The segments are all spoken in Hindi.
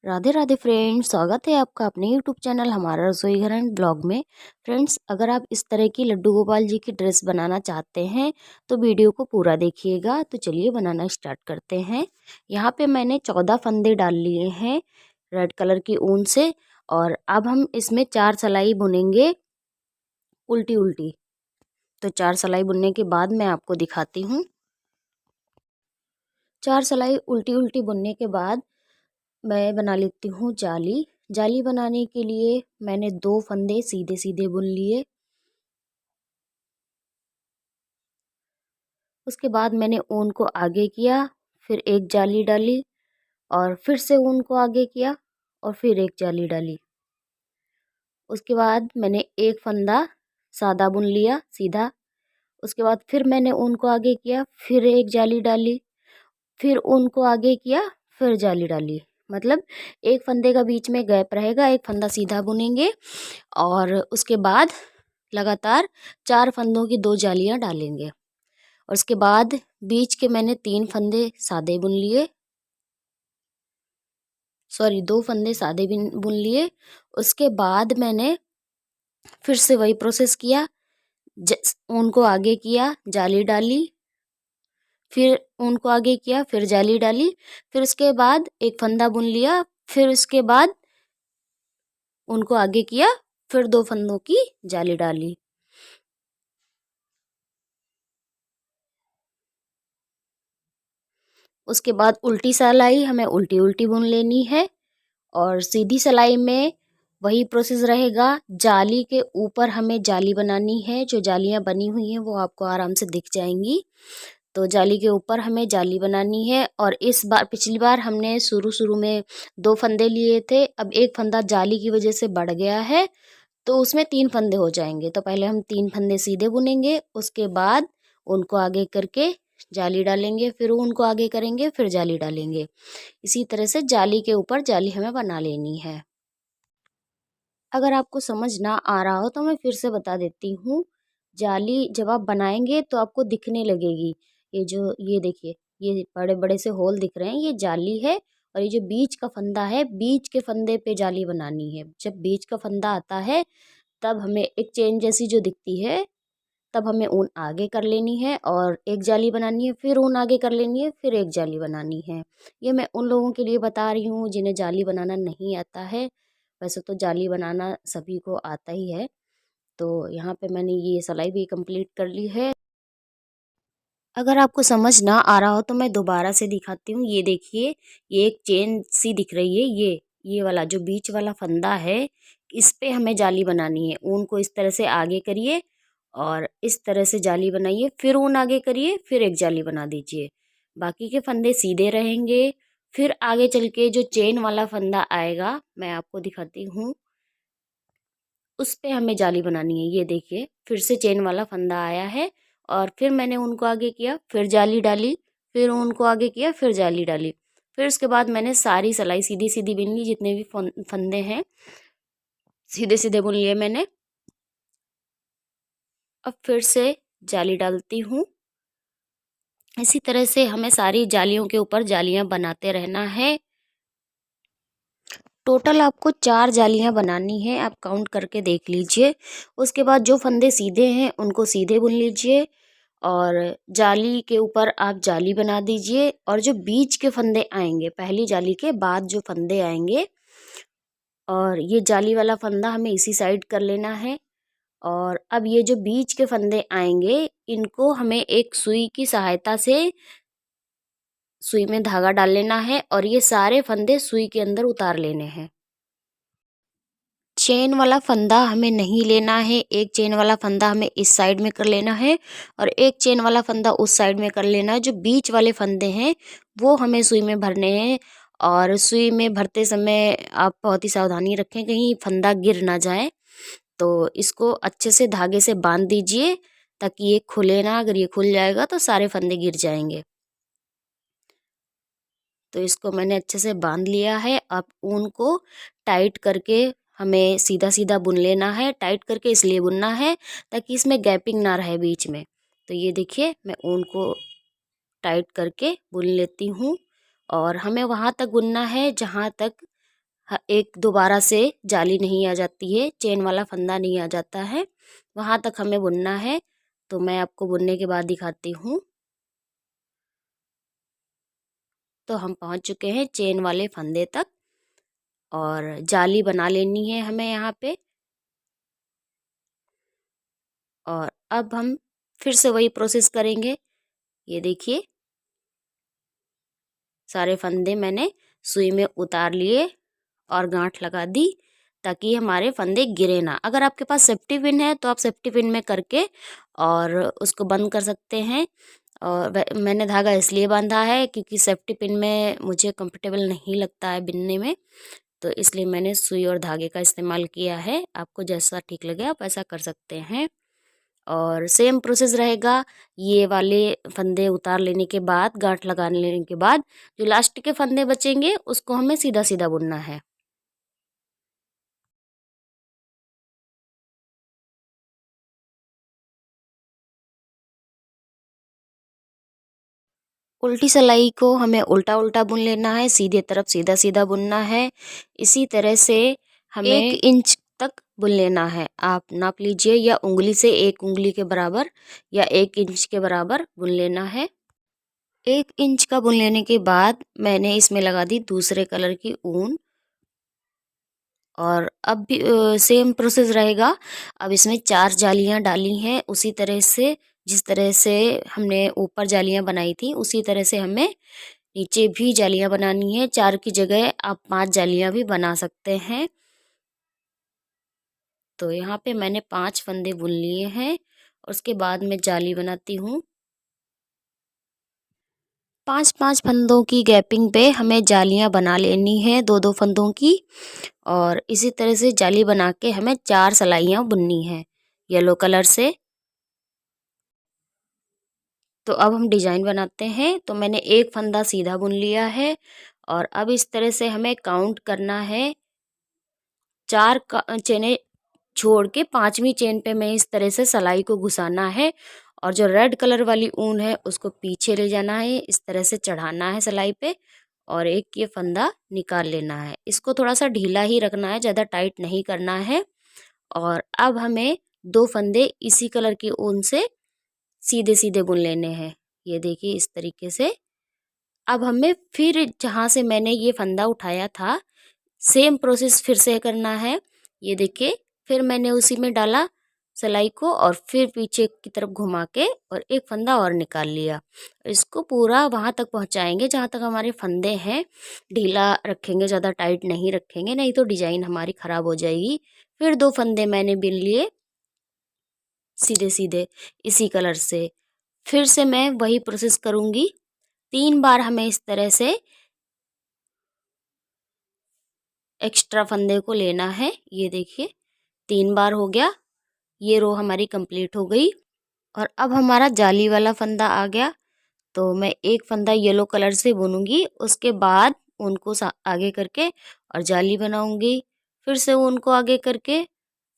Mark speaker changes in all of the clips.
Speaker 1: राधे राधे फ्रेंड्स, स्वागत है आपका अपने यूट्यूब चैनल हमारा रसोई घर एंड ब्लॉग में। फ्रेंड्स, अगर आप इस तरह की लड्डू गोपाल जी की ड्रेस बनाना चाहते हैं तो वीडियो को पूरा देखिएगा। तो चलिए बनाना स्टार्ट करते हैं। यहाँ पे मैंने 14 फंदे डाल लिए हैं रेड कलर की ऊन से। और अब हम इसमें 4 सिलाई बुनेंगे उल्टी उल्टी। तो 4 सिलाई बुनने के बाद मैं आपको दिखाती हूँ। 4 सिलाई उल्टी उल्टी बुनने के बाद मैं बना लेती हूँ जाली। जाली बनाने के लिए मैंने 2 फंदे सीधे सीधे बुन लिए। उसके बाद मैंने ऊन को आगे किया, फिर एक जाली डाली और फिर से ऊन को आगे किया और फिर एक जाली डाली। उसके बाद मैंने एक फंदा सादा बुन लिया सीधा। उसके बाद फिर मैंने ऊन को आगे किया, फिर एक जाली डाली, फिर ऊन को आगे किया, फिर जाली डाली। मतलब एक फंदे का बीच में गैप रहेगा, एक फंदा सीधा बुनेंगे और उसके बाद लगातार 4 फंदों की 2 जालियां डालेंगे। और उसके बाद बीच के मैंने 3 फंदे सादे बुन लिए, 2 फंदे सादे बुन लिए। उसके बाद मैंने फिर से वही प्रोसेस किया, ऊन को आगे किया, जाली डाली, फिर ऊन को आगे किया, फिर जाली डाली, फिर उसके बाद एक फंदा बुन लिया, फिर उसके बाद ऊन को आगे किया, फिर 2 फंदों की जाली डाली। उसके बाद उल्टी सिलाई हमें उल्टी उल्टी बुन लेनी है और सीधी सिलाई में वही प्रोसेस रहेगा। जाली के ऊपर हमें जाली बनानी है। जो जालियां बनी हुई हैं वो आपको आराम से दिख जाएंगी। तो जाली के ऊपर हमें जाली बनानी है। और इस बार, पिछली बार हमने शुरू में 2 फंदे लिए थे, अब एक फंदा जाली की वजह से बढ़ गया है तो उसमें 3 फंदे हो जाएंगे। तो पहले हम 3 फंदे सीधे बुनेंगे, उसके बाद उनको आगे करके जाली डालेंगे, फिर उनको आगे करेंगे, फिर जाली डालेंगे। इसी तरह से जाली के ऊपर जाली हमें बना लेनी है। अगर आपको समझ ना आ रहा हो तो मैं फिर से बता देती हूँ। जाली जब आप बनाएंगे तो आपको दिखने लगेगी। ये देखिए, ये बड़े बड़े से होल दिख रहे हैं, ये जाली है। और ये जो बीच का फंदा है, बीच के फंदे पे जाली बनानी है। जब बीच का फंदा आता है तब हमें एक चेन जैसी जो दिखती है, तब हमें ऊन आगे कर लेनी है और एक जाली बनानी है, फिर ऊन आगे कर लेनी है, फिर एक जाली बनानी है। ये मैं उन लोगों के लिए बता रही हूँ जिन्हें जाली बनाना नहीं आता है। वैसे तो जाली बनाना सभी को आता ही है। तो यहाँ पे मैंने ये सिलाई भी कंप्लीट कर ली है। अगर आपको समझ ना आ रहा हो तो मैं दोबारा से दिखाती हूँ। ये देखिए, ये एक चेन सी दिख रही है। ये वाला जो बीच वाला फंदा है, इस पे हमें जाली बनानी है। ऊन को इस तरह से आगे करिए और इस तरह से जाली बनाइए, फिर ऊन आगे करिए, फिर एक जाली बना दीजिए। बाकी के फंदे सीधे रहेंगे। फिर आगे चल के जो चेन वाला फंदा आएगा, मैं आपको दिखाती हूँ, उस पे हमें जाली बनानी है। ये देखिए, फिर से चेन वाला फंदा आया है और फिर मैंने उनको आगे किया, फिर जाली डाली, फिर उनको आगे किया, फिर जाली डाली। फिर उसके बाद मैंने सारी सिलाई सीधी सीधी बुन ली। जितने भी फंदे हैं सीधे सीधे बुन लिए मैंने। अब फिर से जाली डालती हूँ। इसी तरह से हमें सारी जालियों के ऊपर जालियां बनाते रहना है। टोटल आपको 4 जालियां बनानी है, आप काउंट करके देख लीजिए। उसके बाद जो फंदे सीधे हैं उनको सीधे बुन लीजिए और जाली के ऊपर आप जाली बना दीजिए। और जो बीच के फंदे आएंगे, पहली जाली के बाद जो फंदे आएंगे, और ये जाली वाला फंदा हमें इसी साइड कर लेना है। और अब ये जो बीच के फंदे आएंगे, इनको हमें एक सुई की सहायता से सुई में धागा डाल लेना है और ये सारे फंदे सुई के अंदर उतार लेने हैं। चेन वाला फंदा हमें नहीं लेना है। एक चेन वाला फंदा हमें इस साइड में कर लेना है और एक चेन वाला फंदा उस साइड में कर लेना है। जो बीच वाले फंदे हैं वो हमें सुई में भरने हैं। और सुई में भरते समय आप बहुत ही सावधानी रखें, कहीं फंदा गिर ना जाए। तो इसको अच्छे से धागे से बांध दीजिए ताकि ये खुले ना। अगर ये खुल जाएगा तो सारे फंदे गिर जाएंगे। तो इसको मैंने अच्छे से बांध लिया है। अब ऊन को टाइट करके हमें सीधा सीधा बुन लेना है। टाइट करके इसलिए बुनना है ताकि इसमें गैपिंग ना रहे बीच में। तो ये देखिए, मैं ऊन को टाइट करके बुन लेती हूँ। और हमें वहाँ तक बुनना है जहाँ तक एक दोबारा से जाली नहीं आ जाती है, चेन वाला फंदा नहीं आ जाता है, वहाँ तक हमें बुनना है। तो मैं आपको बुनने के बाद दिखाती हूँ। तो हम पहुँच चुके हैं चेन वाले फंदे तक और जाली बना लेनी है हमें यहाँ पे। और अब हम फिर से वही प्रोसेस करेंगे। ये देखिए सारे फंदे मैंने सुई में उतार लिए और गांठ लगा दी ताकि हमारे फंदे गिरे ना। अगर आपके पास सेफ्टी पिन है तो आप सेफ्टी पिन में करके और उसको बंद कर सकते हैं। और मैंने धागा इसलिए बांधा है क्योंकि सेफ्टी पिन में मुझे कंफर्टेबल नहीं लगता है बिनने में, तो इसलिए मैंने सुई और धागे का इस्तेमाल किया है। आपको जैसा ठीक लगे आप ऐसा कर सकते हैं। और सेम प्रोसेस रहेगा। ये वाले फंदे उतार लेने के बाद, गांठ लगा लेने के बाद, जो लास्ट के फंदे बचेंगे उसको हमें सीधा सीधा बुनना है। उल्टी सिलाई को हमें उल्टा उल्टा बुन लेना है, सीधे तरफ सीधा सीधा बुनना है। इसी तरह से हमें 1 इंच तक बुन लेना है। आप नाप लीजिए, या उंगली से 1 उंगली के बराबर या 1 इंच के बराबर बुन लेना है। 1 इंच का बुन लेने के बाद मैंने इसमें लगा दी दूसरे कलर की ऊन। और अब भी सेम प्रोसेस रहेगा। अब इसमें 4 जालियाँ डाली हैं उसी तरह से, जिस तरह से हमने ऊपर जालियाँ बनाई थी उसी तरह से हमें नीचे भी जालियाँ बनानी है। 4 की जगह आप 5 जालियाँ भी बना सकते हैं। तो यहाँ पे मैंने 5 फंदे बुन लिए हैं और उसके बाद मैं जाली बनाती हूँ। 5-5 फंदों की गैपिंग पे हमें जालियाँ बना लेनी है, 2-2 फंदों की। और इसी तरह से जाली बना के हमें 4 सिलाइयाँ बुननी है येलो कलर से। तो अब हम डिजाइन बनाते हैं। तो मैंने एक फंदा सीधा बुन लिया है और अब इस तरह से हमें काउंट करना है। 4 चेनें छोड़ के 5वीं चेन पे मैं इस तरह से सिलाई को घुसाना है और जो रेड कलर वाली ऊन है उसको पीछे ले जाना है, इस तरह से चढ़ाना है सिलाई पे और एक ये फंदा निकाल लेना है। इसको थोड़ा सा ढीला ही रखना है, ज़्यादा टाइट नहीं करना है। और अब हमें 2 फंदे इसी कलर की ऊन से सीधे सीधे बुन लेने हैं। ये देखिए इस तरीके से। अब हमें फिर जहाँ से मैंने ये फंदा उठाया था सेम प्रोसेस फिर से करना है। ये देखिए फिर मैंने उसी में डाला सिलाई को और फिर पीछे की तरफ घुमा के और एक फंदा और निकाल लिया। इसको पूरा वहाँ तक पहुँचाएंगे जहाँ तक हमारे फंदे हैं। ढीला रखेंगे, ज़्यादा टाइट नहीं रखेंगे, नहीं तो डिजाइन हमारी ख़राब हो जाएगी। फिर 2 फंदे मैंने बिन लिए सीधे सीधे इसी कलर से। फिर से मैं वही प्रोसेस करूँगी। 3 बार हमें इस तरह से एक्स्ट्रा फंदे को लेना है। ये देखिए 3 बार हो गया। ये रो हमारी कंप्लीट हो गई और अब हमारा जाली वाला फंदा आ गया। तो मैं एक फंदा येलो कलर से बुनूंगी, उसके बाद उनको आगे करके और जाली बनाऊंगी। फिर से उनको आगे करके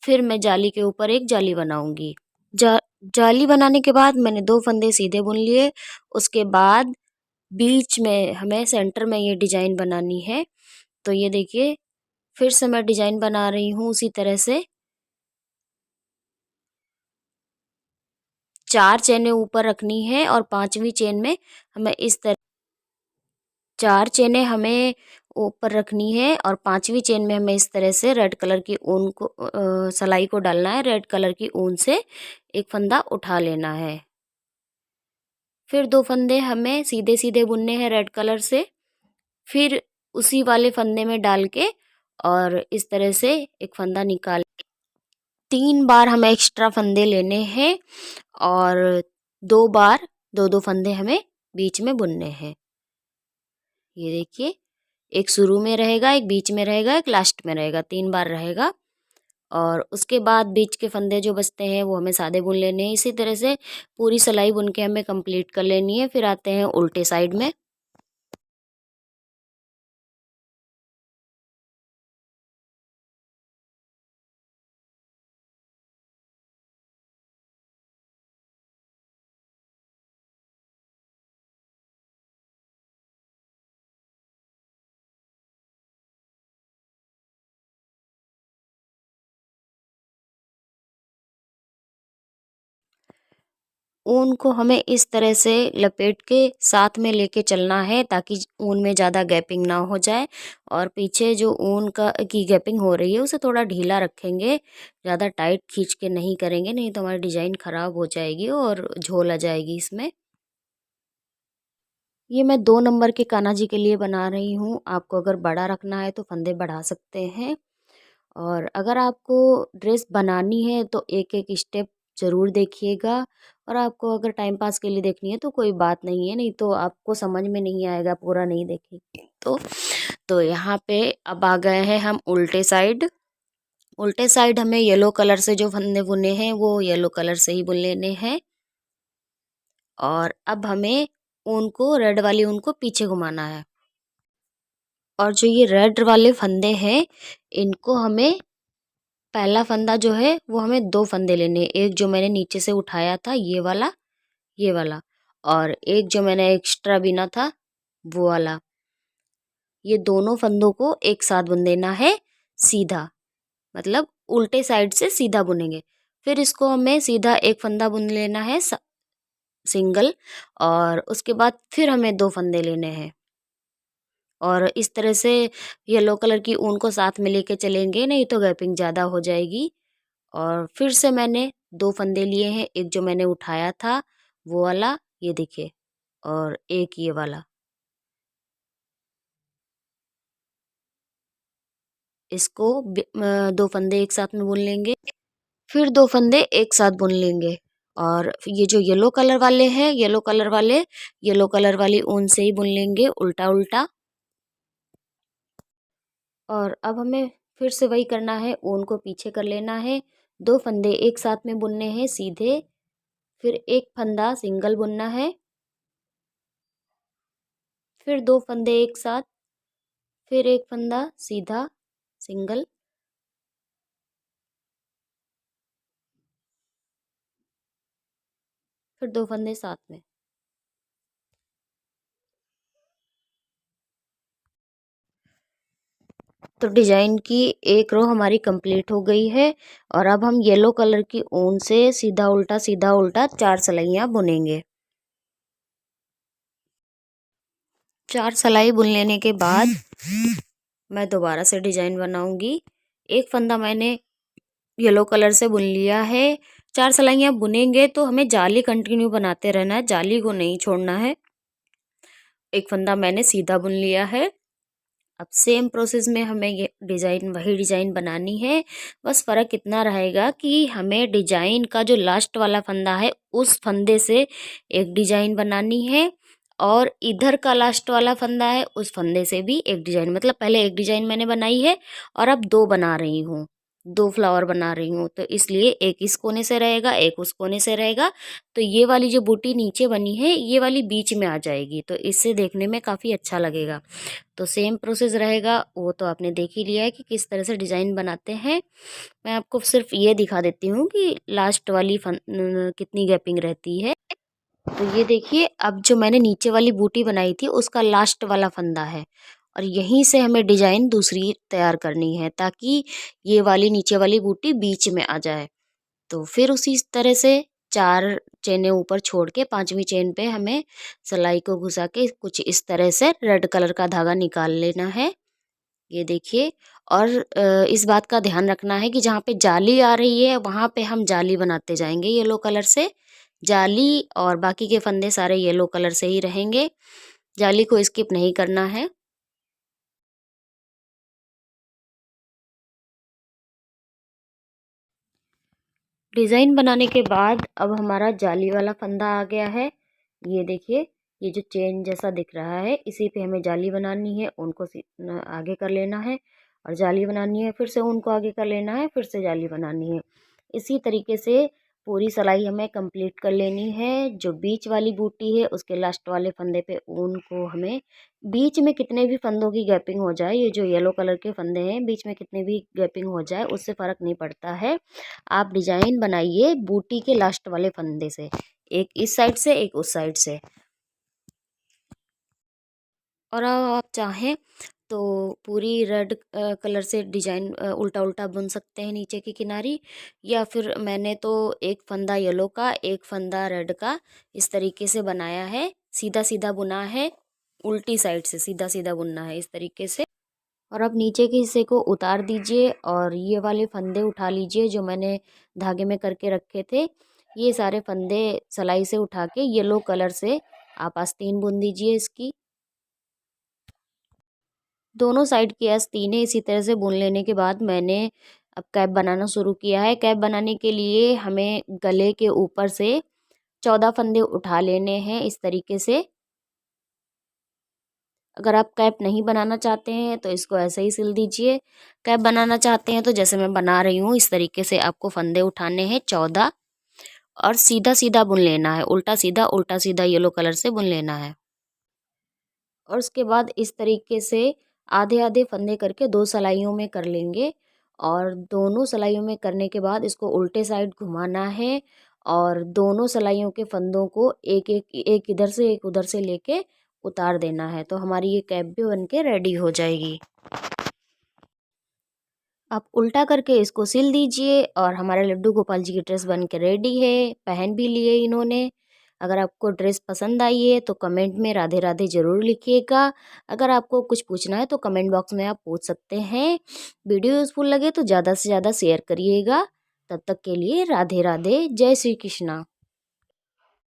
Speaker 1: फिर मैं जाली के ऊपर एक जाली बनाऊंगी। जा जाली बनाने के बाद मैंने 2 फंदे सीधे बुन लिए। उसके बाद बीच में हमें सेंटर में ये डिजाइन बनानी है। तो ये देखिए फिर से मैं डिजाइन बना रही हूँ उसी तरह से। 4 चेनें ऊपर रखनी है और 5वीं चेन में हमें इस तरह 4 चेनें हमें ऊपर रखनी है और 5वीं चेन में हमें इस तरह से रेड कलर की ऊन को सिलाई को डालना है। रेड कलर की ऊन से एक फंदा उठा लेना है। फिर 2 फंदे हमें सीधे सीधे बुनने हैं रेड कलर से। फिर उसी वाले फंदे में डाल के और इस तरह से एक फंदा निकाल 3 बार हमें एक्स्ट्रा फंदे लेने हैं और 2 बार 2-2 फंदे हमें बीच में बुनने हैं। ये देखिए एक शुरू में रहेगा, एक बीच में रहेगा, एक लास्ट में रहेगा, 3 बार रहेगा। और उसके बाद बीच के फंदे जो बचते हैं वो हमें सादे बुन लेने हैं। इसी तरह से पूरी सिलाई बुन के हमें कंप्लीट कर लेनी है। फिर आते हैं उल्टे साइड में। ऊन को हमें इस तरह से लपेट के साथ में लेके चलना है ताकि ऊन में ज़्यादा गैपिंग ना हो जाए। और पीछे जो ऊन का की गैपिंग हो रही है उसे थोड़ा ढीला रखेंगे, ज़्यादा टाइट खींच के नहीं करेंगे, नहीं तो हमारी डिज़ाइन ख़राब हो जाएगी और झोल आ जाएगी इसमें। ये मैं 2 नंबर के कान्हा जी के लिए बना रही हूँ। आपको अगर बड़ा रखना है तो फंदे बढ़ा सकते हैं। और अगर आपको ड्रेस बनानी है तो एक-एक स्टेप ज़रूर देखिएगा। और आपको अगर टाइम पास के लिए देखनी है तो कोई बात नहीं है, नहीं तो आपको समझ में नहीं आएगा, पूरा नहीं देखेंगे तो। यहाँ पे अब आ गए हैं हम उल्टे साइड। उल्टे साइड हमें येलो कलर से जो फंदे बुने हैं वो येलो कलर से ही बुन लेने हैं। और अब हमें ऊन को, रेड वाली ऊन को पीछे घुमाना है। और जो ये रेड वाले फंदे हैं इनको हमें, पहला फंदा जो है वो हमें 2 फंदे लेने हैं। एक जो मैंने नीचे से उठाया था ये वाला, और एक जो मैंने एक्स्ट्रा बिना था वो वाला। ये दोनों फंदों को एक साथ बुन देना है सीधा, मतलब उल्टे साइड से सीधा बुनेंगे। फिर इसको हमें सीधा एक फंदा बुन लेना है सिंगल, और उसके बाद फिर हमें 2 फंदे लेने हैं। और इस तरह से येलो कलर की ऊन को साथ में लेके चलेंगे, नहीं तो गैपिंग ज़्यादा हो जाएगी। और फिर से मैंने 2 फंदे लिए हैं, एक जो मैंने उठाया था वो वाला, ये देखिए, और एक ये वाला। इसको 2 फंदे एक साथ में बुन लेंगे, फिर 2 फंदे एक साथ बुन लेंगे। और ये जो येलो कलर वाले हैं, येलो कलर वाली ऊन से ही बुन लेंगे उल्टा-उल्टा। और अब हमें फिर से वही करना है, ऊन को पीछे कर लेना है, 2 फंदे एक साथ में बुनने हैं सीधे, फिर एक फंदा सिंगल बुनना है, फिर 2 फंदे एक साथ, फिर एक फंदा सीधा सिंगल, फिर 2 फंदे साथ में। तो डिजाइन की एक रो हमारी कंप्लीट हो गई है। और अब हम येलो कलर की ऊन से सीधा उल्टा 4 सलाइयाँ बुनेंगे। 4 सलाई बुन लेने के बाद मैं दोबारा से डिजाइन बनाऊंगी। एक फंदा मैंने येलो कलर से बुन लिया है। 4 सलाइयाँ बुनेंगे तो हमें जाली कंटिन्यू बनाते रहना है, जाली को नहीं छोड़ना है। एक फंदा मैंने सीधा बुन लिया है। अब सेम प्रोसेस में हमें ये डिज़ाइन, वही डिज़ाइन बनानी है। बस फ़र्क इतना रहेगा कि हमें डिज़ाइन का जो लास्ट वाला फंदा है उस फंदे से एक डिज़ाइन बनानी है, और इधर का लास्ट वाला फंदा है उस फंदे से भी एक डिज़ाइन, मतलब पहले एक डिज़ाइन मैंने बनाई है और अब 2 बना रही हूँ, 2 फ्लावर बना रही हूँ। तो इसलिए एक इस कोने से रहेगा, एक उस कोने से रहेगा। तो ये वाली जो बूटी नीचे बनी है ये वाली बीच में आ जाएगी, तो इससे देखने में काफ़ी अच्छा लगेगा। तो सेम प्रोसेस रहेगा, वो तो आपने देख ही लिया है कि किस तरह से डिज़ाइन बनाते हैं। मैं आपको सिर्फ ये दिखा देती हूँ कि लास्ट वाली कितनी गैपिंग रहती है। तो ये देखिए, अब जो मैंने नीचे वाली बूटी बनाई थी उसका लास्ट वाला फंदा है, और यहीं से हमें डिज़ाइन दूसरी तैयार करनी है ताकि ये वाली नीचे वाली बूटी बीच में आ जाए। तो फिर उसी तरह से 4 चेनें ऊपर छोड़ के 5वीं चेन पे हमें सिलाई को घुसा के कुछ इस तरह से रेड कलर का धागा निकाल लेना है। ये देखिए। और इस बात का ध्यान रखना है कि जहाँ पे जाली आ रही है वहाँ पे हम जाली बनाते जाएंगे येलो कलर से, जाली, और बाकी के फंदे सारे येलो कलर से ही रहेंगे। जाली को स्किप नहीं करना है। डिज़ाइन बनाने के बाद अब हमारा जाली वाला फंदा आ गया है। ये देखिए, ये जो चेन जैसा दिख रहा है इसी पे हमें जाली बनानी है, उनको आगे कर लेना है, और जाली बनानी है, फिर से उनको आगे कर लेना है, फिर से जाली बनानी है। इसी तरीके से पूरी सिलाई हमें कंप्लीट कर लेनी है। जो बीच वाली बूटी है उसके लास्ट वाले फंदे पे ऊन को हमें, बीच में कितने भी फंदों की गैपिंग हो जाए, ये जो येलो कलर के फंदे हैं बीच में कितने भी गैपिंग हो जाए उससे फ़र्क नहीं पड़ता है। आप डिजाइन बनाइए बूटी के लास्ट वाले फंदे से, एक इस साइड से एक उस साइड से। और अब आप चाहें तो पूरी रेड कलर से डिजाइन उल्टा उल्टा बुन सकते हैं नीचे की किनारी, या फिर मैंने तो एक फंदा येलो का एक फंदा रेड का इस तरीके से बनाया है। सीधा सीधा बुना है, उल्टी साइड से सीधा सीधा बुनना है इस तरीके से। और अब नीचे के हिस्से को उतार दीजिए और ये वाले फंदे उठा लीजिए जो मैंने धागे में करके रखे थे। ये सारे फंदे सिलाई से उठा के येलो कलर से आप आस्तीन बुन दीजिए इसकी। दोनों साइड की आस्तीनें इसी तरह से बुन लेने के बाद मैंने अब कैप बनाना शुरू किया है। कैप बनाने के लिए हमें गले के ऊपर से 14 फंदे उठा लेने हैं इस तरीके से। अगर आप कैप नहीं बनाना चाहते हैं तो इसको ऐसे ही सिल दीजिए। कैप बनाना चाहते हैं तो जैसे मैं बना रही हूँ इस तरीके से आपको फंदे उठाने हैं 14 और सीधा सीधा बुन लेना है, उल्टा सीधा येलो कलर से बुन लेना है। और उसके बाद इस तरीके से आधे आधे फंदे करके 2 सिलाइयों में कर लेंगे। और दोनों सिलाइयों में करने के बाद इसको उल्टे साइड घुमाना है और दोनों सिलाइयों के फंदों को एक इधर से एक उधर से लेके उतार देना है। तो हमारी ये कैप भी बन के रेडी हो जाएगी। आप उल्टा करके इसको सिल दीजिए और हमारे लड्डू गोपाल जी की ड्रेस बन के रेडी है। पहन भी लिए इन्होंने। अगर आपको ड्रेस पसंद आई है तो कमेंट में राधे राधे ज़रूर लिखिएगा। अगर आपको कुछ पूछना है तो कमेंट बॉक्स में आप पूछ सकते हैं। वीडियो यूज़फुल लगे तो ज़्यादा से ज़्यादा शेयर करिएगा। तब तक के लिए राधे राधे, जय श्री कृष्णा।